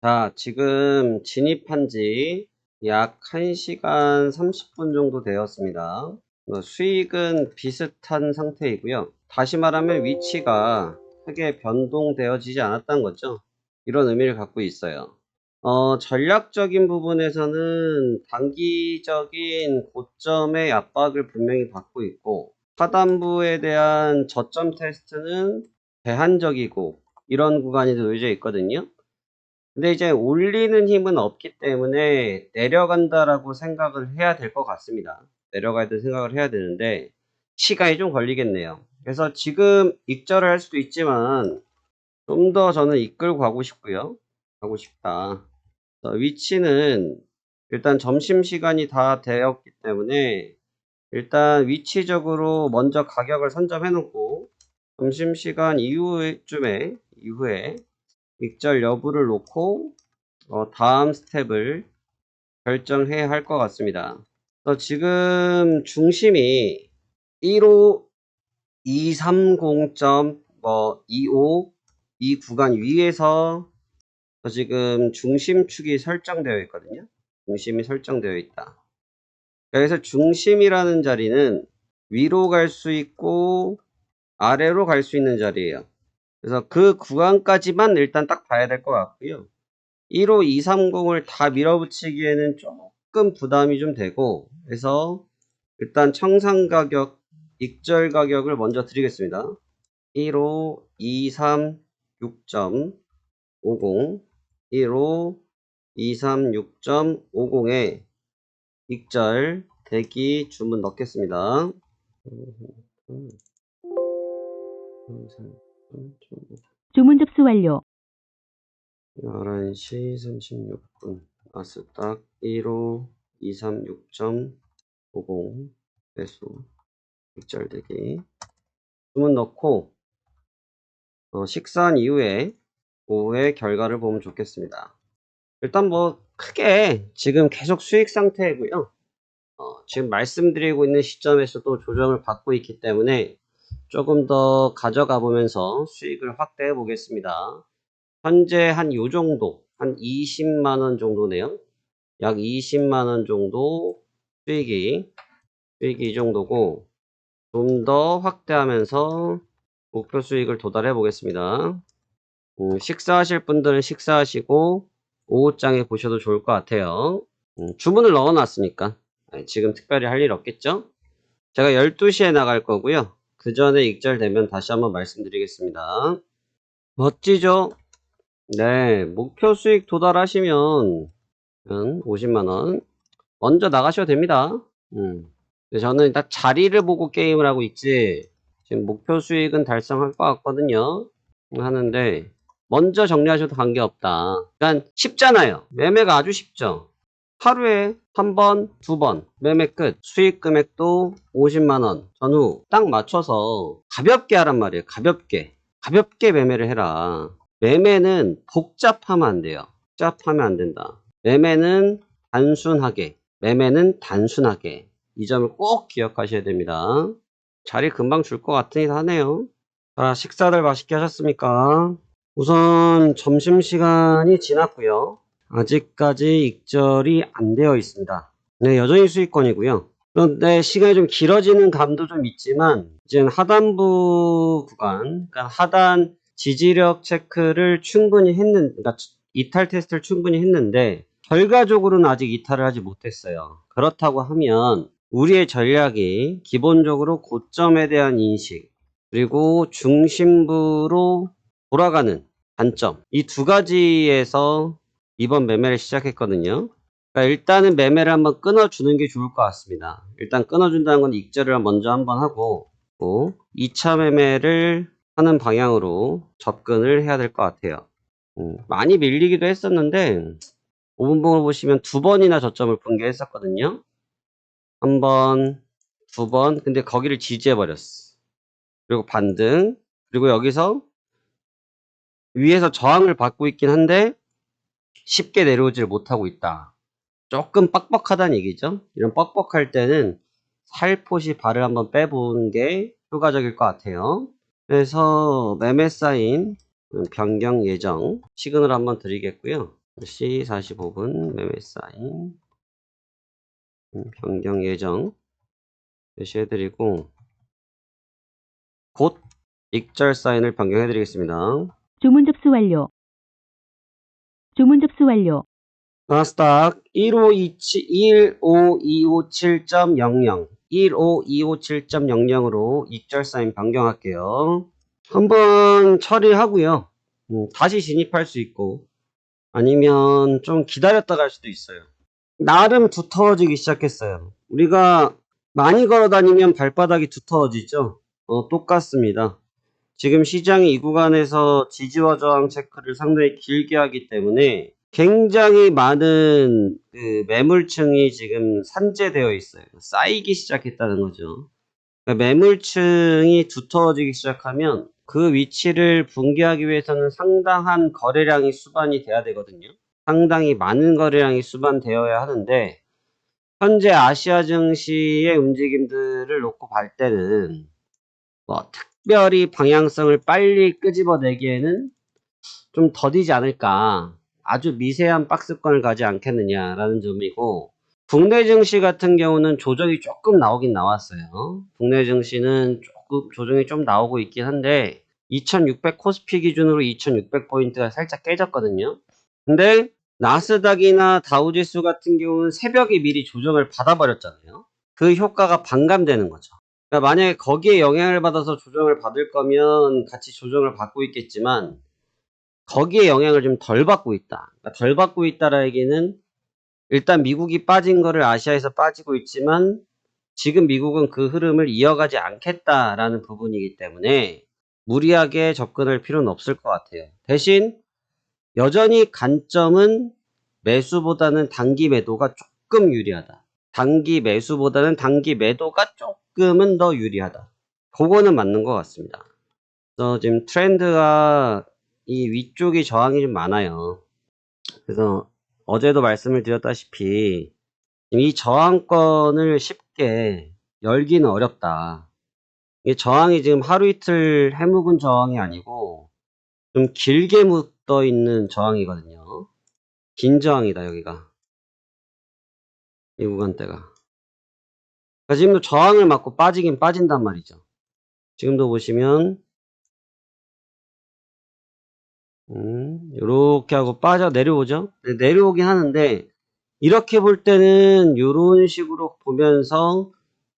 자, 지금 진입한 지 약 1시간 30분 정도 되었습니다. 수익은 비슷한 상태이고요. 다시 말하면 위치가 크게 변동되어지지 않았다는 거죠. 이런 의미를 갖고 있어요. 전략적인 부분에서는 단기적인 고점의 압박을 분명히 받고 있고, 하단부에 대한 저점 테스트는 제한적이고, 이런 구간이 놓여져 있거든요. 근데 이제 올리는 힘은 없기 때문에 내려간다라고 생각을 해야 될 것 같습니다. 내려가야 될 생각을 해야 되는데 시간이 좀 걸리겠네요. 그래서 지금 익절을 할 수도 있지만 좀 더 저는 이끌고 가고 싶고요. 가고 싶다. 위치는 일단 점심시간이 다 되었기 때문에 일단 위치적으로 먼저 가격을 선점해 놓고 점심시간 이후에 익절 여부를 놓고 다음 스텝을 결정해야 할 것 같습니다. 지금 중심이 15230.25 이 구간 위에서 지금 중심축이 설정되어 있거든요. 중심이 설정되어 있다. 그래서 중심이라는 자리는 위로 갈 수 있고 아래로 갈 수 있는 자리예요. 그래서 그 구간까지만 일단 딱 봐야 될 것 같고요. 15230을 다 밀어붙이기에는 조금 부담이 좀 되고, 그래서 일단 청산 가격, 익절 가격을 먼저 드리겠습니다. 15236.50, 15236.50에 익절 대기 주문 넣겠습니다. 주문 접수 완료. 11시 36분 나스닥 15236.50 배수 익절되기 주문 넣고 식사한 이후에 오후에 결과를 보면 좋겠습니다. 일단 뭐 크게 지금 계속 수익 상태이고요. 지금 말씀드리고 있는 시점에서도 조정을 받고 있기 때문에 조금 더 가져가 보면서 수익을 확대해 보겠습니다. 현재 한 요 정도, 한 20만원 정도네요. 약 20만원 정도 수익이 이 정도고, 좀 더 확대하면서 목표 수익을 도달해 보겠습니다. 식사하실 분들은 식사하시고 오후장에 보셔도 좋을 것 같아요. 주문을 넣어 놨으니까 지금 특별히 할 일 없겠죠? 제가 12시에 나갈 거고요. 그 전에 익절되면 다시 한번 말씀드리겠습니다. 멋지죠? 네, 목표 수익 도달하시면 50만원 먼저 나가셔도 됩니다. 근데 저는 일단 자리를 보고 게임을 하고 있지 지금 목표 수익은 달성할 것 같거든요. 하는데 먼저 정리하셔도 관계없다. 그러니까 쉽잖아요. 매매가 아주 쉽죠. 하루에 한 번, 두 번 매매 끝. 수익 금액도 50만원 전후 딱 맞춰서 가볍게 하란 말이에요. 가볍게 매매를 해라. 매매는 복잡하면 안 돼요. 복잡하면 안 된다. 매매는 단순하게 이 점을 꼭 기억하셔야 됩니다. 자리 금방 줄 것 같으니 하네요. 자, 식사들 맛있게 하셨습니까? 우선 점심시간이 지났고요. 아직까지 익절이 안 되어 있습니다. 네, 여전히 수익권이고요. 그런데 시간이 좀 길어지는 감도 좀 있지만 이제는 하단부 구간, 그러니까 하단 지지력 체크를 충분히 그러니까 이탈 테스트를 충분히 했는데 결과적으로는 아직 이탈을 하지 못했어요. 그렇다고 하면 우리의 전략이 기본적으로 고점에 대한 인식, 그리고 중심부로 돌아가는 관점, 이 두 가지에서 이번 매매를 시작했거든요. 그러니까 일단은 매매를 한번 끊어주는 게 좋을 것 같습니다. 일단 끊어준다는 건 익절을 먼저 한번 하고 2차 매매를 하는 방향으로 접근을 해야 될 것 같아요. 많이 밀리기도 했었는데 5분봉을 보시면 두 번이나 저점을 붕괴했었거든요. 한 번, 두 번, 근데 거기를 지지해버렸어. 그리고 반등, 그리고 여기서 위에서 저항을 받고 있긴 한데 쉽게 내려오지를 못하고 있다. 조금 뻑뻑하다는 얘기죠. 이런 뻑뻑할 때는 살포시 발을 한번 빼보는 게 효과적일 것 같아요. 그래서 매매 사인 변경 예정 시그널 한번 드리겠고요. 10시 45분 매매 사인 변경 예정 제시해드리고 곧 익절 사인을 변경해드리겠습니다. 주문 접수 완료. 주문 접수 완료. 나스닥 15257.00 15257.00으로 익절 사인 변경할게요. 한번 처리하고요. 다시 진입할 수 있고 아니면 좀 기다렸다 갈 수도 있어요. 나름 두터워지기 시작했어요. 우리가 많이 걸어 다니면 발바닥이 두터워지죠. 똑같습니다. 지금 시장이 이 구간에서 지지와 저항 체크를 상당히 길게 하기 때문에 굉장히 많은 그 매물층이 지금 산재되어 있어요. 쌓이기 시작했다는 거죠. 그러니까 매물층이 두터워지기 시작하면 그 위치를 붕괴하기 위해서는 상당한 거래량이 수반이 돼야 되거든요. 상당히 많은 거래량이 수반되어야 하는데 현재 아시아 증시의 움직임들을 놓고 볼 때는 뭐 특별히 방향성을 빨리 끄집어내기에는 좀 더디지 않을까, 아주 미세한 박스권을 가지 않겠느냐라는 점이고, 국내 증시 같은 경우는 조정이 조금 나오긴 나왔어요. 국내 증시는 조금 조정이 좀 나오고 있긴 한데 2600 코스피 기준으로 2600포인트가 살짝 깨졌거든요. 근데 나스닥이나 다우지수 같은 경우는 새벽에 미리 조정을 받아버렸잖아요. 그 효과가 반감되는 거죠. 그러니까 만약에 거기에 영향을 받아서 조정을 받을 거면 같이 조정을 받고 있겠지만 거기에 영향을 좀 덜 받고 있다. 그러니까 덜 받고 있다라 얘기는 일단 미국이 빠진 거를 아시아에서 빠지고 있지만 지금 미국은 그 흐름을 이어가지 않겠다라는 부분이기 때문에 무리하게 접근할 필요는 없을 것 같아요. 대신 여전히 관점은 매수보다는 단기 매도가 조금 유리하다. 단기 매수보다는 단기 매도가 조금은 더 유리하다. 그거는 맞는 것 같습니다. 그래서 지금 트렌드가 이 위쪽이 저항이 좀 많아요. 그래서 어제도 말씀을 드렸다시피 이 저항권을 쉽게 열기는 어렵다. 이 저항이 지금 하루 이틀 해묵은 저항이 아니고 좀 길게 묻어 있는 저항이거든요. 긴 저항이다, 여기가. 이 구간대가. 그러니까 지금도 저항을 맞고 빠지긴 빠진단 말이죠. 지금도 보시면 이렇게 하고 빠져 내려오죠. 내려오긴 하는데 이렇게 볼 때는 이런 식으로 보면서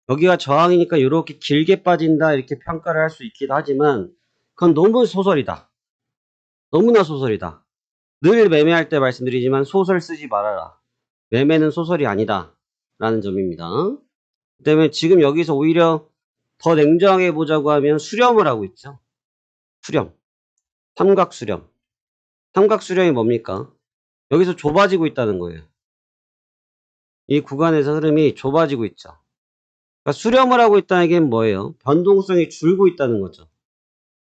여기가 저항이니까 이렇게 길게 빠진다 이렇게 평가를 할 수 있기도 하지만 그건 너무 소설이다. 너무나 소설이다. 늘 매매할 때 말씀드리지만 소설 쓰지 말아라. 매매는 소설이 아니다 라는 점입니다. 그 때문에 지금 여기서 오히려 더 냉정하게 보자고 하면 수렴을 하고 있죠. 수렴. 삼각수렴. 삼각수렴이 뭡니까? 여기서 좁아지고 있다는 거예요. 이 구간에서 흐름이 좁아지고 있죠. 그러니까 수렴을 하고 있다는 게 뭐예요? 변동성이 줄고 있다는 거죠.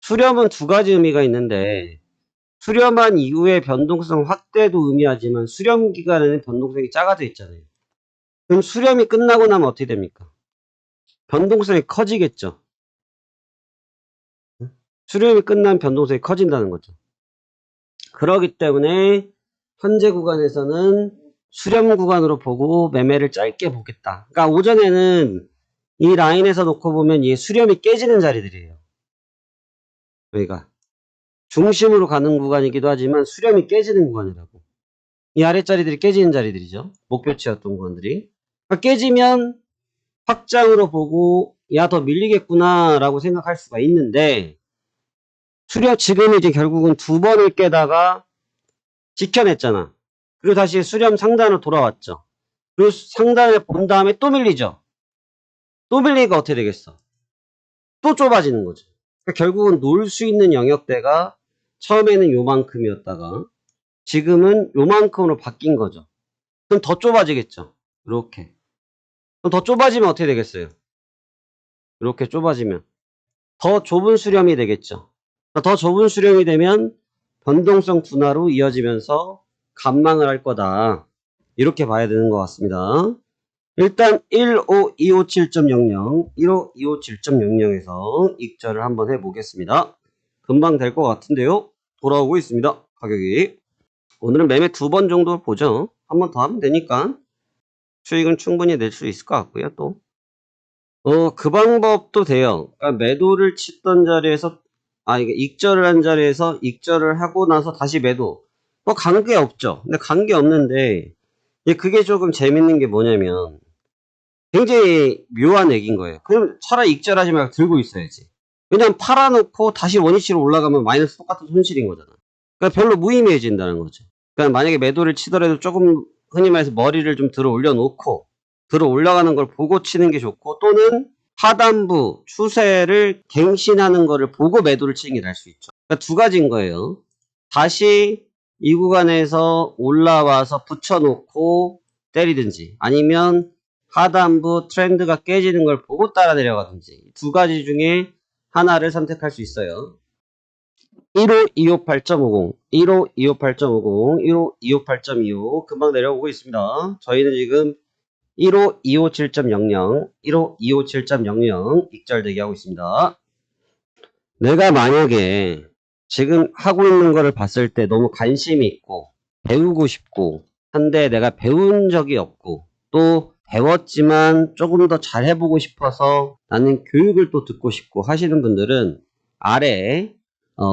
수렴은 두 가지 의미가 있는데 수렴한 이후에 변동성 확대도 의미하지만 수렴 기간에는 변동성이 작아져 있잖아요. 그럼 수렴이 끝나고 나면 어떻게 됩니까? 변동성이 커지겠죠. 수렴이 끝나면 변동성이 커진다는 거죠. 그렇기 때문에 현재 구간에서는 수렴 구간으로 보고 매매를 짧게 보겠다. 그러니까 오전에는 이 라인에서 놓고 보면 이 수렴이 깨지는 자리들이에요. 여기가 중심으로 가는 구간이기도 하지만 수렴이 깨지는 구간이라고. 이 아랫자리들이 깨지는 자리들이죠. 목표치였던 구간들이. 그러니까 깨지면 확장으로 보고 야 더 밀리겠구나 라고 생각할 수가 있는데 수렴 지금 이제 결국은 두 번을 깨다가 지켜냈잖아. 그리고 다시 수렴 상단으로 돌아왔죠. 그리고 상단을 본 다음에 또 밀리죠. 또 밀리니까 어떻게 되겠어? 또 좁아지는 거죠. 그러니까 결국은 놀 수 있는 영역대가 처음에는 요만큼이었다가 지금은 요만큼으로 바뀐 거죠. 그럼 더 좁아지겠죠. 이렇게. 그럼 더 좁아지면 어떻게 되겠어요? 이렇게 좁아지면 더 좁은 수렴이 되겠죠. 더 좁은 수렴이 되면 변동성 둔화로 이어지면서 감망을 할 거다. 이렇게 봐야 되는 것 같습니다. 일단 15257.00 15257.00에서 익절을 한번 해보겠습니다. 금방 될 것 같은데요. 돌아오고 있습니다. 가격이. 오늘은 매매 2번 정도 보죠. 한 번 더 하면 되니까 수익은 충분히 낼 수 있을 것 같고요. 또 그 방법도 돼요. 그러니까 매도를 치던 자리에서 이게 익절을 한 자리에서 익절을 하고 나서 다시 매도. 뭐 관계 없죠. 근데 관계 없는데 그게 조금 재밌는 게 뭐냐면 굉장히 묘한 액인 거예요. 그럼 차라리 익절하지 말고 들고 있어야지. 왜냐면 팔아놓고 다시 원위치로 올라가면 마이너스 똑같은 손실인 거잖아. 그러니까 별로 무의미해진다는 거죠. 그러니까 만약에 매도를 치더라도 조금 흔히 말해서 머리를 좀 들어 올려놓고 들어 올라가는 걸 보고 치는 게 좋고, 또는 하단부 추세를 갱신하는 거를 보고 매도를 치는 게 나을 수 있죠. 그러니까 두 가지인 거예요. 다시 이 구간에서 올라와서 붙여놓고 때리든지, 아니면 하단부 트렌드가 깨지는 걸 보고 따라 내려가든지, 두 가지 중에 하나를 선택할 수 있어요. 15258.50, 15258.50, 15258.25 금방 내려오고 있습니다. 저희는 지금 15257.00, 15257.00 익절 대기하고 있습니다. 내가 만약에 지금 하고 있는 거를 봤을 때 너무 관심이 있고 배우고 싶고 한데 내가 배운 적이 없고 또 배웠지만 조금 더 잘 해보고 싶어서 나는 교육을 또 듣고 싶고 하시는 분들은 아래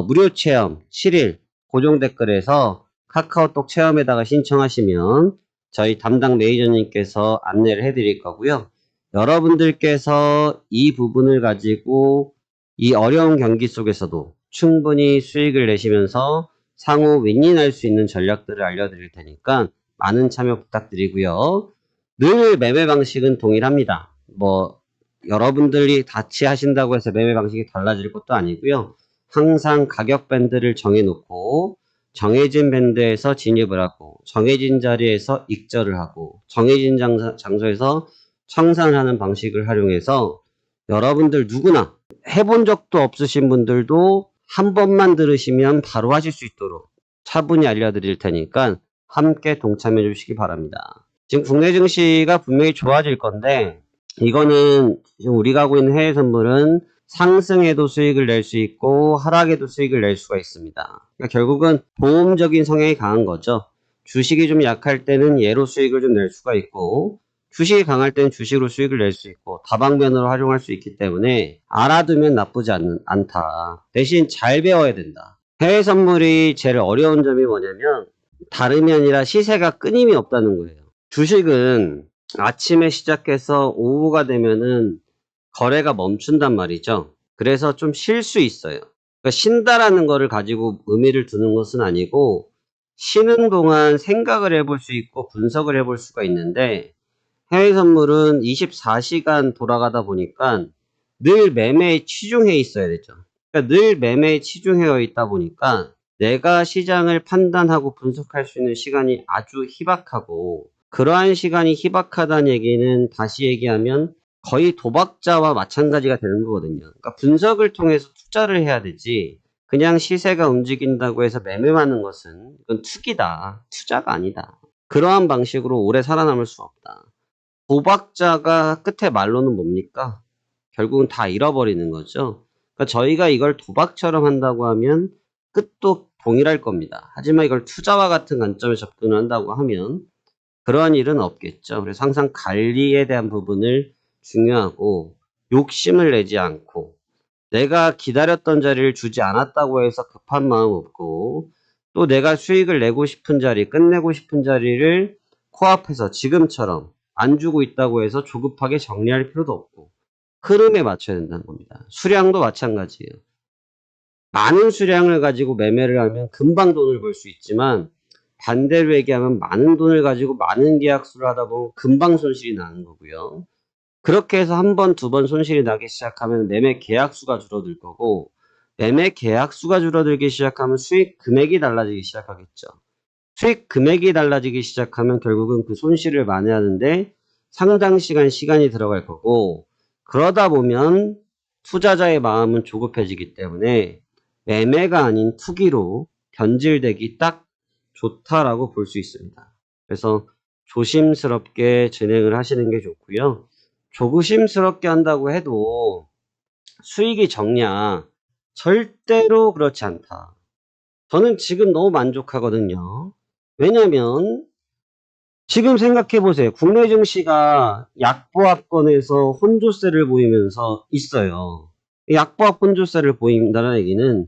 무료 체험 7일 고정 댓글에서 카카오톡 체험에다가 신청하시면 저희 담당 매니저님께서 안내를 해드릴 거고요. 여러분들께서 이 부분을 가지고 이 어려운 경기 속에서도 충분히 수익을 내시면서 상호 윈윈할 수 있는 전략들을 알려드릴 테니까 많은 참여 부탁드리고요. 늘 매매 방식은 동일합니다. 뭐 여러분들이 같이 하신다고 해서 매매 방식이 달라질 것도 아니고요. 항상 가격 밴드를 정해놓고 정해진 밴드에서 진입을 하고 정해진 자리에서 익절을 하고 정해진 장소에서 청산을 하는 방식을 활용해서 여러분들 누구나 해본 적도 없으신 분들도 한 번만 들으시면 바로 하실 수 있도록 차분히 알려드릴 테니까 함께 동참해 주시기 바랍니다. 지금 국내 증시가 분명히 좋아질 건데, 이거는 지금 우리가 하고 있는 해외 선물은 상승에도 수익을 낼 수 있고 하락에도 수익을 낼 수가 있습니다. 그러니까 결국은 보험적인 성향이 강한 거죠. 주식이 좀 약할 때는 얘로 수익을 좀 낼 수가 있고, 주식이 강할 때는 주식으로 수익을 낼 수 있고, 다방면으로 활용할 수 있기 때문에 알아두면 나쁘지 않다. 대신 잘 배워야 된다. 해외 선물이 제일 어려운 점이 뭐냐면 다름이 아니라 시세가 끊임이 없다는 거예요. 주식은 아침에 시작해서 오후가 되면은 거래가 멈춘단 말이죠. 그래서 좀 쉴 수 있어요. 그러니까 쉰다라는 거를 가지고 의미를 두는 것은 아니고, 쉬는 동안 생각을 해볼 수 있고 분석을 해볼 수가 있는데, 해외 선물은 24시간 돌아가다 보니까 늘 매매에 치중해 있어야 되죠. 그러니까 늘 매매에 치중해 있다 보니까 내가 시장을 판단하고 분석할 수 있는 시간이 아주 희박하고, 그러한 시간이 희박하다는 얘기는 다시 얘기하면 거의 도박자와 마찬가지가 되는 거거든요. 그러니까 분석을 통해서 투자를 해야 되지, 그냥 시세가 움직인다고 해서 매매하는 것은 이건 투기다. 투자가 아니다. 그러한 방식으로 오래 살아남을 수 없다. 도박자가 끝에 말로는 뭡니까? 결국은 다 잃어버리는 거죠. 그러니까 저희가 이걸 도박처럼 한다고 하면 끝도 동일할 겁니다. 하지만 이걸 투자와 같은 관점에 접근을 한다고 하면 그러한 일은 없겠죠. 그래서 항상 관리에 대한 부분을 중요하고, 욕심을 내지 않고, 내가 기다렸던 자리를 주지 않았다고 해서 급한 마음 없고, 또 내가 수익을 내고 싶은 자리, 끝내고 싶은 자리를 코앞에서 지금처럼 안 주고 있다고 해서 조급하게 정리할 필요도 없고, 흐름에 맞춰야 된다는 겁니다. 수량도 마찬가지예요. 많은 수량을 가지고 매매를 하면 금방 돈을 벌 수 있지만, 반대로 얘기하면 많은 돈을 가지고 많은 계약수를 하다 보면 금방 손실이 나는 거고요. 그렇게 해서 한 번, 두 번 손실이 나기 시작하면 매매 계약수가 줄어들 거고, 매매 계약수가 줄어들기 시작하면 수익 금액이 달라지기 시작하겠죠. 수익 금액이 달라지기 시작하면 결국은 그 손실을 만회하는데 상당 시간이 들어갈 거고, 그러다 보면 투자자의 마음은 조급해지기 때문에 매매가 아닌 투기로 변질되기 딱 좋다라고 볼 수 있습니다. 그래서 조심스럽게 진행을 하시는 게 좋고요. 조심스럽게 한다고 해도 수익이 적냐? 절대로 그렇지 않다. 저는 지금 너무 만족하거든요. 왜냐면 지금 생각해 보세요. 국내 증시가 약보합권에서 혼조세를 보이면서 있어요. 약보합 혼조세를 보인다는 얘기는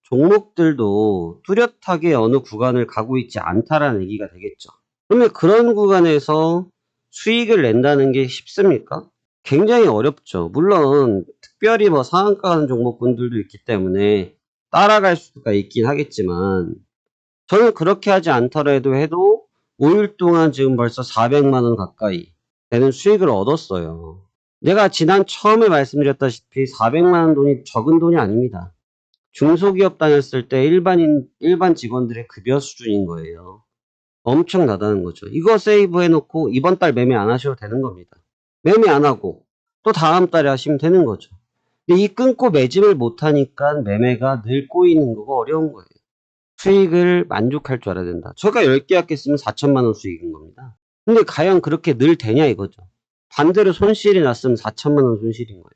종목들도 뚜렷하게 어느 구간을 가고 있지 않다라는 얘기가 되겠죠. 그러면 그런 구간에서 수익을 낸다는 게 쉽습니까? 굉장히 어렵죠. 물론 특별히 뭐 상한가 가는 종목분들도 있기 때문에 따라갈 수가 있긴 하겠지만 저는 그렇게 하지 않더라도 해도 5일 동안 지금 벌써 400만 원 가까이 되는 수익을 얻었어요. 내가 지난 처음에 말씀드렸다시피 400만 원 돈이 적은 돈이 아닙니다. 중소기업 다녔을 때 일반 직원들의 급여 수준인 거예요. 엄청나다는 거죠. 이거 세이브 해놓고 이번 달 매매 안 하셔도 되는 겁니다. 매매 안 하고 또 다음 달에 하시면 되는 거죠. 근데 이 끊고 매집을 못하니까 매매가 늘 꼬이는 거고 어려운 거예요. 수익을 만족할 줄 알아야 된다. 저가 10개 합겠으면 4천만 원 수익인 겁니다. 근데 과연 그렇게 늘 되냐 이거죠. 반대로 손실이 났으면 4천만 원 손실인 거예요.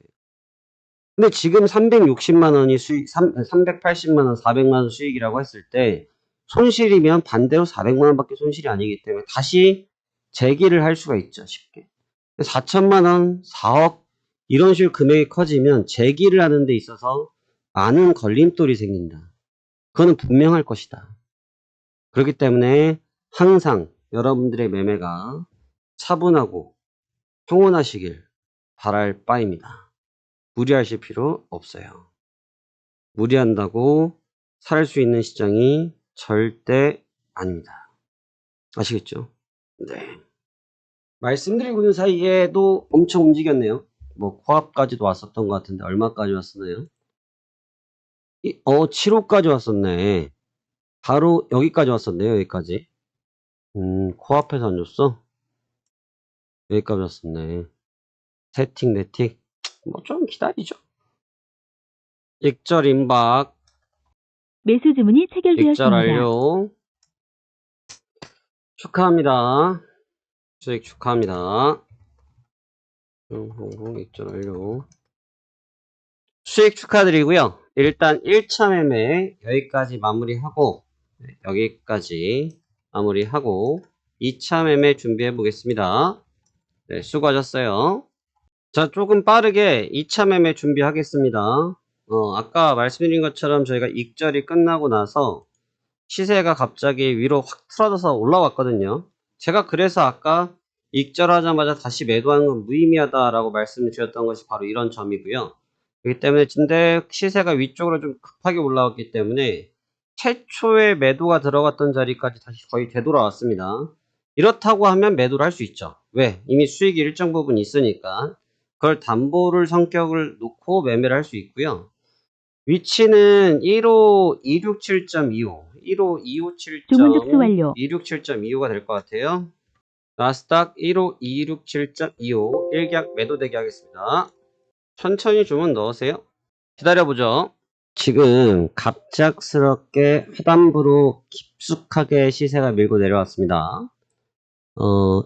근데 지금 360만 원이 수익, 380만 원, 400만 원 수익이라고 했을 때 손실이면 반대로 400만 원밖에 손실이 아니기 때문에 다시 재기를 할 수가 있죠. 쉽게. 4천만 원, 4억 이런 식으로 금액이 커지면 재기를 하는 데 있어서 많은 걸림돌이 생긴다. 그거는 분명할 것이다. 그렇기 때문에 항상 여러분들의 매매가 차분하고 평온하시길 바랄 바입니다. 무리하실 필요 없어요. 무리한다고 살 수 있는 시장이 절대 아닙니다. 아시겠죠? 네. 말씀드리고 있는 사이에도 엄청 움직였네요. 뭐 코앞까지도 왔었던 것 같은데 얼마까지 왔었나요? 7호까지 왔었네. 바로 여기까지 왔었네요. 여기까지. 코앞에서 안 줬어? 여기까지 왔었네. 세팅, 네틱. 뭐 좀 기다리죠. 익절 임박, 매수 주문이 익절 체결되었습니다. 완료. 축하합니다. 수익 축하합니다. 익절 완료. 수익 축하드리고요. 일단 1차 매매 여기까지 마무리하고 여기까지 마무리하고 2차 매매 준비해 보겠습니다. 네, 수고하셨어요. 자, 조금 빠르게 2차 매매 준비하겠습니다. 아까 말씀드린 것처럼 저희가 익절이 끝나고 나서 시세가 갑자기 위로 확 틀어져서 올라왔거든요. 제가 그래서 아까 익절하자마자 다시 매도하는 건 무의미하다라고 말씀을 드렸던 것이 바로 이런 점이고요. 그렇기 때문에 근데 시세가 위쪽으로 좀 급하게 올라왔기 때문에 최초에 매도가 들어갔던 자리까지 다시 거의 되돌아왔습니다. 이렇다고 하면 매도를 할 수 있죠. 왜? 이미 수익이 일정 부분 있으니까. 그걸 담보를 성격을 놓고 매매를 할 수 있고요. 위치는 15267.25, 주문 접수 완료. 15267.25가 될 것 같아요. 나스닥 15267.25 일격 매도 대기 하겠습니다. 천천히 주문 넣으세요. 기다려보죠. 지금 갑작스럽게 하단부로 깊숙하게 시세가 밀고 내려왔습니다.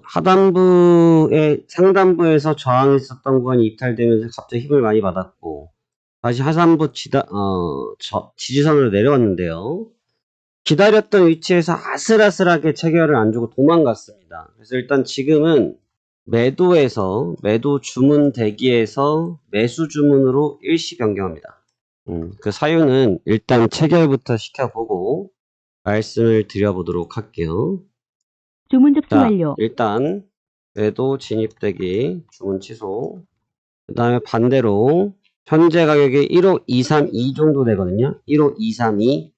하단부의 상단부에서 저항했었던 구간이 이탈되면서 갑자기 힘을 많이 받았고 다시 하단부 지지선으로 내려왔는데요. 기다렸던 위치에서 아슬아슬하게 체결을 안 주고 도망갔습니다. 그래서 일단 지금은 매도에서 매도 주문 대기에서 매수 주문으로 일시 변경합니다. 그 사유는 일단 체결부터 시켜보고 말씀을 드려보도록 할게요. 주문 접수 자, 완료. 일단 매도 진입대기 주문 취소. 그 다음에 반대로 현재 가격이 15232 정도 되거든요. 15232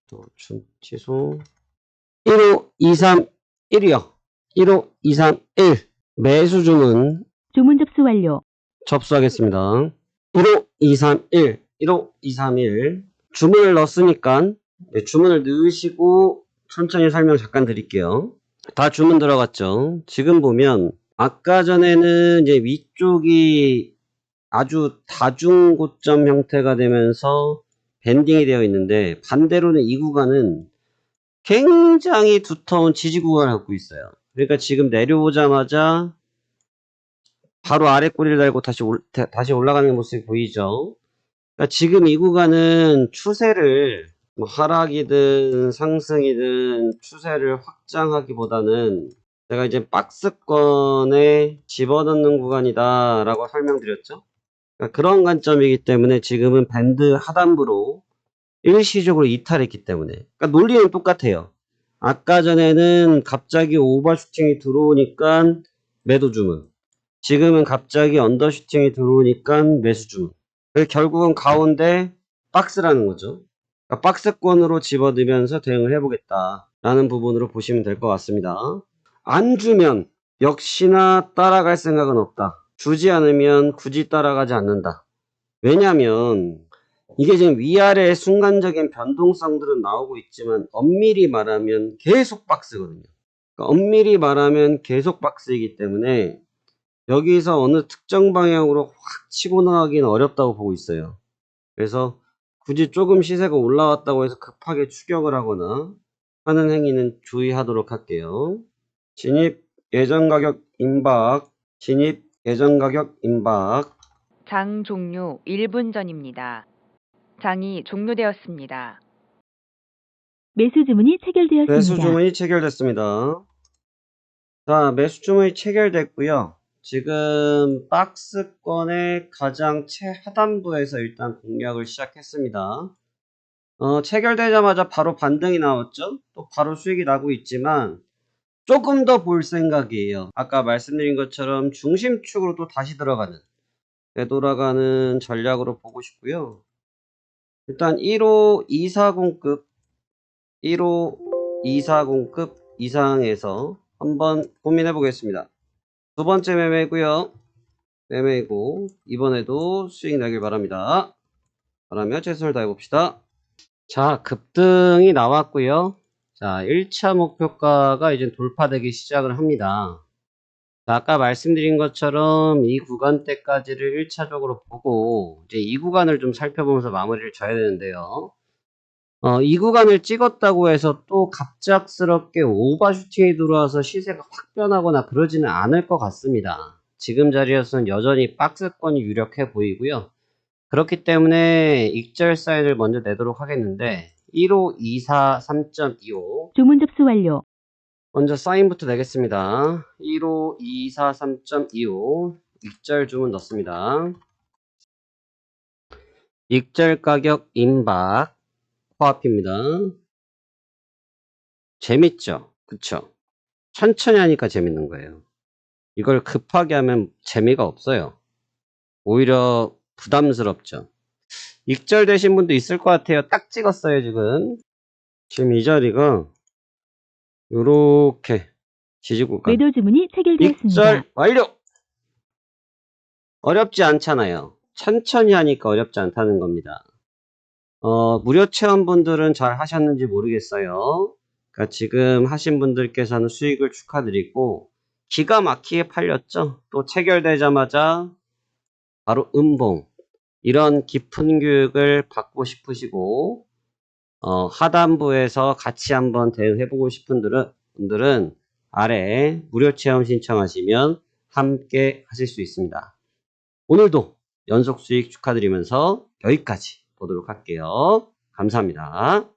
또 취소. 15231이요. 15231 매수 주문 주문 접수 완료. 접수하겠습니다. 15231 15231 주문을 넣었으니까 주문을 넣으시고 천천히 설명 잠깐 드릴게요. 다 주문 들어갔죠. 지금 보면 아까 전에는 이제 위쪽이 아주 다중고점 형태가 되면서 밴딩이 되어 있는데 반대로는 이 구간은 굉장히 두터운 지지 구간을 갖고 있어요. 그러니까 지금 내려오자마자 바로 아래 꼬리를 달고 다시 올라가는 모습이 보이죠. 그러니까 지금 이 구간은 추세를 뭐 하락이든 상승이든 추세를 확장하기보다는 제가 이제 박스권에 집어넣는 구간이다 라고 설명드렸죠. 그러니까 그런 관점이기 때문에 지금은 밴드 하단부로 일시적으로 이탈했기 때문에, 그러니까 논리는 똑같아요. 아까 전에는 갑자기 오버슈팅이 들어오니까 매도 주문, 지금은 갑자기 언더슈팅이 들어오니까 매수 주문. 그래서 결국은 가운데 박스라는 거죠. 그러니까 박스권으로 집어넣으면서 대응을 해보겠다 라는 부분으로 보시면 될 것 같습니다. 안 주면 역시나 따라갈 생각은 없다. 주지 않으면 굳이 따라가지 않는다. 왜냐면 이게 지금 위아래의 순간적인 변동성들은 나오고 있지만 엄밀히 말하면 계속 박스거든요. 그러니까 엄밀히 말하면 계속 박스이기 때문에 여기서 어느 특정 방향으로 확 치고 나가기는 어렵다고 보고 있어요. 그래서 굳이 조금 시세가 올라왔다고 해서 급하게 추격을 하거나 하는 행위는 주의하도록 할게요. 진입 예전 가격 임박, 진입 예전 가격 임박. 장 종료 1분 전입니다. 장이 종료되었습니다. 매수 주문이 매수 체결되었습니다. 주문이 체결됐습니다. 자, 매수 주문이 체결됐고요. 지금 박스권의 가장 최하단부에서 일단 공략을 시작했습니다. 체결되자마자 바로 반등이 나왔죠. 또 바로 수익이 나고 있지만 조금 더 볼 생각이에요. 아까 말씀드린 것처럼 중심축으로 또 다시 들어가는, 되돌아가는 전략으로 보고 싶고요. 일단 15240급 15240급 이상에서 한번 고민해 보겠습니다. 두 번째 매매고요. 매매이고 이번에도 수익 나길 바랍니다. 그러면 최선을 다해 봅시다. 자, 급등이 나왔고요. 자, 1차 목표가가 이제 돌파되기 시작을 합니다. 자, 아까 말씀드린 것처럼 이 구간대까지를 1차적으로 보고 이제 이 구간을 좀 살펴보면서 마무리를 져야 되는데요. 이 구간을 찍었다고 해서 또 갑작스럽게 오버슈팅이 들어와서 시세가 확 변하거나 그러지는 않을 것 같습니다. 지금 자리에서는 여전히 박스권이 유력해 보이고요. 그렇기 때문에 익절 사인을 먼저 내도록 하겠는데 1524 3.25 주문 접수 완료. 먼저 사인부터 내겠습니다. 1524 3.25 익절 주문 넣습니다. 익절 가격 임박 코앞입니다. 재밌죠? 그쵸? 천천히 하니까 재밌는 거예요. 이걸 급하게 하면 재미가 없어요. 오히려 부담스럽죠. 익절되신 분도 있을 것 같아요. 딱 찍었어요, 지금. 지금 이 자리가 요렇게 지지구간. 매도 주문이 체결되었습니다. 익절 완료! 어렵지 않잖아요. 천천히 하니까 어렵지 않다는 겁니다. 무료 체험분들은 잘 하셨는지 모르겠어요. 그러니까 지금 하신 분들께서는 수익을 축하드리고 기가 막히게 팔렸죠. 또 체결되자마자 바로 음봉, 이런 깊은 교육을 받고 싶으시고 하단부에서 같이 한번 대응해보고 싶은 분들은 아래 무료 체험 신청하시면 함께 하실 수 있습니다. 오늘도 연속 수익 축하드리면서 여기까지 보도록 할게요. 감사합니다.